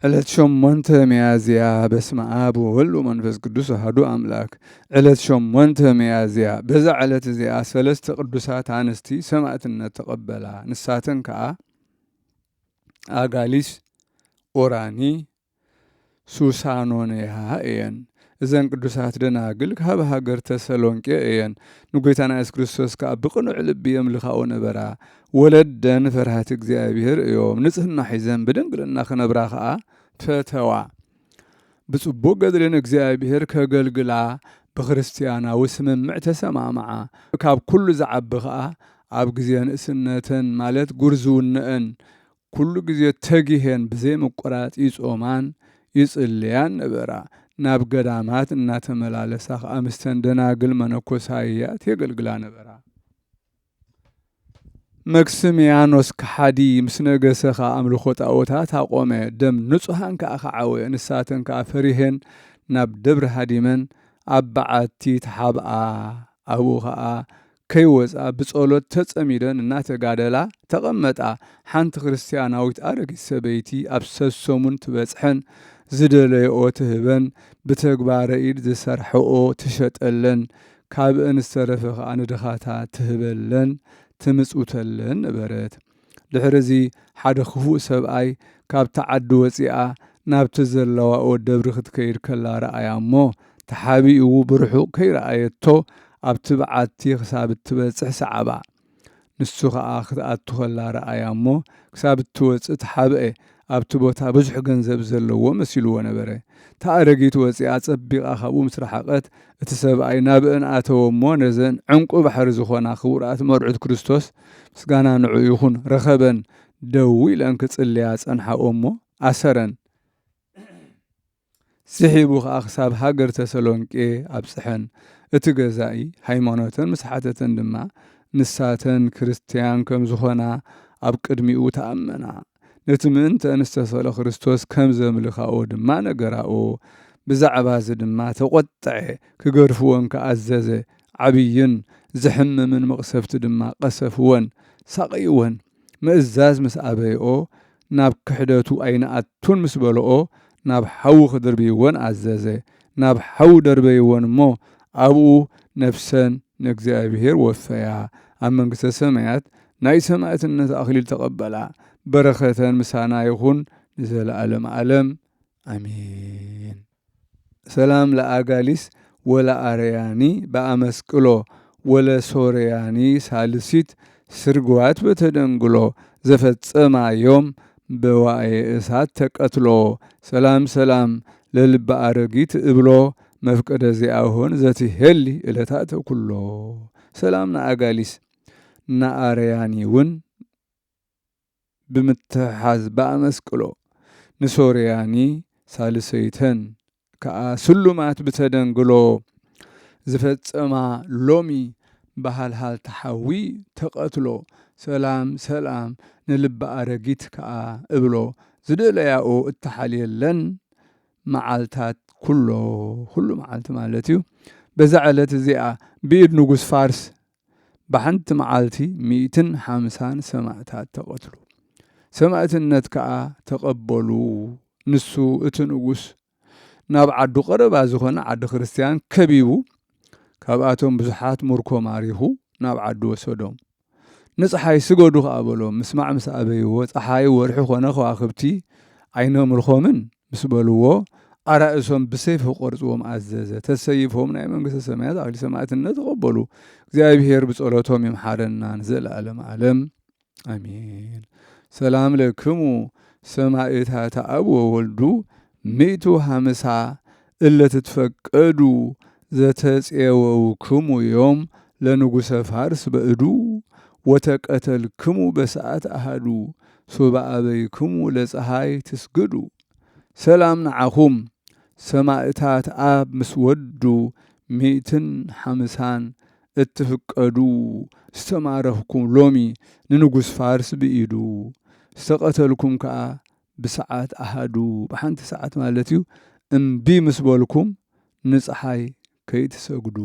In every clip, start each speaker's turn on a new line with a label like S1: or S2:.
S1: ዕለት 8 ሚያዝያ በስመ አብ ወወልድ ወመንፈስ ቅዱስ አሐዱ አምላክ። ዕለት 8 ሚያዝያ በዛ ዕለት እዚኣ ሰለስተ ቅዱሳት አንስቲ ሰማዕትነት ተቀበላ። ንሳተን ከዓ አጋሊስ፣ ኦራኒ፣ ሱሳኖንያ እየን። እዘን ቅዱሳት ደናግል ካብ ሃገር ተሰሎንቄ እየን። ንጎይታና ኢየሱስ ክርስቶስ ከዓ ብቅኑዕ ልቢ የምልኻኦ ነበራ። ወለደን ፈርሃት እግዚአብሔር እዮም። ንጽህና ሒዘን ብድንግልና ክነብራ ከዓ ፈተዋ። ብጽቡቅ ገድልን እግዚአብሔር ከገልግላ ብክርስቲያናዊ ስምምዕ ተሰማምዓ። ካብ ኩሉ ዝዓቢ ከዓ ኣብ ግዜ ንእስነተን ማለት ጉርዝውነአን ኩሉ ግዜ ተጊሄን ብዘይ ምቁራጽ ይጾማን ይጽልያን ነበራ። ናብ ገዳማት እናተመላለሳ ከዓ ምስተን ደናግል መነኮሳያት የገልግላ ነበራ። መክስምያኖስ ከሓዲ ምስ ነገሰ ከዓ ኣምልኾ ጣዖታት ኣቆመ። ደም ንጹሃን ከዓ ከዓወ። ንሳተን ከዓ ፈሪሄን ናብ ደብሪ ሃዲመን ኣብ በዓቲ ተሓብኣ። ኣብኡ ከዓ ከይወፃ ብጸሎት ተጸሚደን እናተጋደላ ተቐመጣ። ሓንቲ ክርስቲያናዊት ኣረጊት ሰበይቲ ኣብ ሰሶሙን ትበጽሐን ዝደለየኦ ትህበን ብተግባረ ኢድ ዝሰርሐኦ ትሸጠለን ካብአን ዝተረፈ ከዓ ንድኻታ ትህበለን ትምጽውተለን ነበረት። ድሕሪዚ ሓደ ክፉእ ሰብኣይ ካብቲ ዓዲ ወፂኣ ናብቲ ዘለዋኦ ደብሪ ክትከይድ ከላ ረኣያ እሞ ተሓቢኡ ብርሑቕ ከይረኣየቶ ኣብቲ በዓቲ ክሳብ እትበጽሕ ሰዓባ። ንሱ ከዓ ክትኣቱ ከላ ረኣያ እሞ ክሳብ እትወፅእ ተሓብአ። ኣብቲ ቦታ ብዙሕ ገንዘብ ዘለዎ መሲልዎ ነበረ። ተኣረጊት ወፂኣ ጸቢቓ ካብኡ ምስ ረሓቐት እቲ ሰብኣይ ናብአን ኣተዎ እሞ ነዘን ዕንቁ ባሕሪ ዝኾና ክቡራት መርዑት ክርስቶስ ምስጋና ንዑ ይኹን ረኸበን። ደው ኢለን ክጽልያ ጸንሓኦ እሞ ኣሰረን። ስሒቡ ከዓ ክሳብ ሃገር ተሰሎንቄ ኣብጽሐን። እቲ ገዛኢ ሃይማኖተን ምስ ሓተተን ድማ ንሳተን ክርስቲያን ከም ዝኾና ኣብ ቅድሚኡ ተኣመና። ነቲ ምእንተ ንስተሰለ ክርስቶስ ከም ዘምልኻኦ ድማ ነገራኦ። ብዛዕባ እዚ ድማ ተቖጥዐ። ክገርፍዎን ከኣዘዘ። ዓብይን ዝሕምምን መቕሰፍቲ ድማ ቀሰፍወን ሳቐይወን። ምእዛዝ ምስ ኣበይኦ ናብ ክሕደቱ ኣይነኣቱን ምስ በልኦ ናብ ሓዊ ክድርብይወን ኣዘዘ። ናብ ሓዊ ደርበይወን እሞ ኣብኡ ነፍሰን ንእግዚአብሔር ወፈያ። ኣብ መንግሥተ ሰማያት ናይ ሰማዕትነት ኣኽሊል ተቐበላ። በረኸተን ምሳና ይኹን ንዘለዓለም ዓለም አሜን። ሰላም ለአጋሊስ ወለአርያኒ በአመስቅሎ ወለሶርያኒ ሳልሲት ስርግዋት በተደንግሎ ዘፈጸማ ዮም በዋዕየ እሳት ተቀትሎ። ሰላም ሰላም ለልበ አረጊት እብሎ መፍቀደ ዚአሆን ዘትሄሊ ዕለታተ ኩሎ። ሰላም ንአጋሊስ ንአርያኒ እውን ብምትሓዝ በአመስቅሎ ንሶርያኒ ሳልሰይተን ከዓ ስሉማት ብተደንግሎ ዝፈጸማ ሎሚ ባህልሃል ተሓዊ ተቐትሎ። ሰላም ሰላም ንልበ አረጊት ከዓ እብሎ ዝደለያኦ እተሓልየለን መዓልታት ኩሎ ኩሉ መዓልቲ ማለት እዩ። በዛ ዕለት እዚኣ ብኢድ ንጉስ ፋርስ ብሓንቲ መዓልቲ 150 ሰማዕታት ተቐትሉ። ሰማዕትነት ከዓ ተቐበሉ። ንሱ እቲ ንጉስ ናብ ዓዱ ቀረባ ዝኾነ ዓዲ ክርስቲያን ከቢቡ ካብኣቶም ብዙሓት ምርኮ ማሪኹ ናብ ዓዱ ወሰዶም። ንፀሓይ ስገዱ ከዓ በሎም። ምስማዕ ምስ ኣበይዎ ፀሓይ ወርሒ ኾነ ከዋኽብቲ ኣይነምልኾምን ምስ በልዎ ኣራእሶም ብሰይፍ ቆርፅዎም ኣዘዘ። ተሰይፎም ናይ መንግሥተ ሰማያት ኣክሊለ ሰማዕትነት ተቐበሉ። እግዚአብሔር ብጸሎቶም ይምሓረና ንዘለዓለም ዓለም አሜን። ሰላም ለክሙ ሰማዕታተ አብ ወወልዱ 150 እለ ትትፈቀዱ ዘተፄወውክሙ ዮም ለንጉሰ ፋርስ በእዱ ወተቀተልክሙ በሰዓት አሃዱ ሶበ አበይክሙ ለፀሐይ ትስግዱ። ሰላም ንዓኹም ሰማዕታት አብ ምስ ወዱ 150 እትፍቀዱ ዝተማረኽኩም ሎሚ ንንጉስ ፋርስ ብኢዱ ዝተቐተልኩም ከዓ ብሰዓት አሃዱ ብሓንቲ ሰዓት ማለት እዩ እምቢ ምስ በልኩም ንፀሓይ ከይትሰግዱ።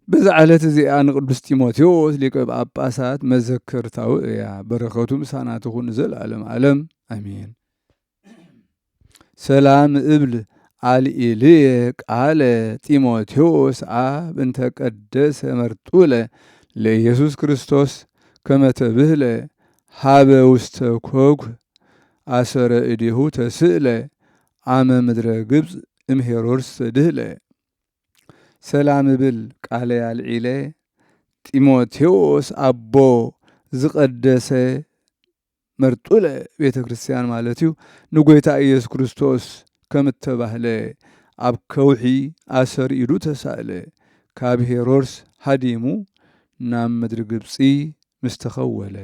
S1: ብዛዕለት እዚኣ ንቅዱስ ጢሞቴዎስ ሊቀ ጳጳሳት መዘክርታዊ እያ። በረኸቱ ምሳና ትኹን ዘለዓለም ዓለም አሜን። ሰላም እብል አልኢልየ ቃለ ጢሞቴዎስ አብ እንተቀደሰ መርጡለ ለኢየሱስ ክርስቶስ ከመተብህለ ሃበ ውስተ ኮግህ አሰረ እዴሁ ተስእለ አመ ምድረ ግብፅ እምሄሮድስ ተድህለ። ሰላም እብል ቃለ ያልዒለ ጢሞቴዎስ አቦ ዝቀደሰ መርጡለ ቤተ ክርስቲያን ማለት እዩ ንጎይታ ኢየሱስ ክርስቶስ ከምተባህለ ኣብ ከውሒ ኣሰር ኢሉ ተሳእለ ካብ ሄሮድስ ሃዲሙ ናብ ምድሪ ግብፂ ምስተኸወለ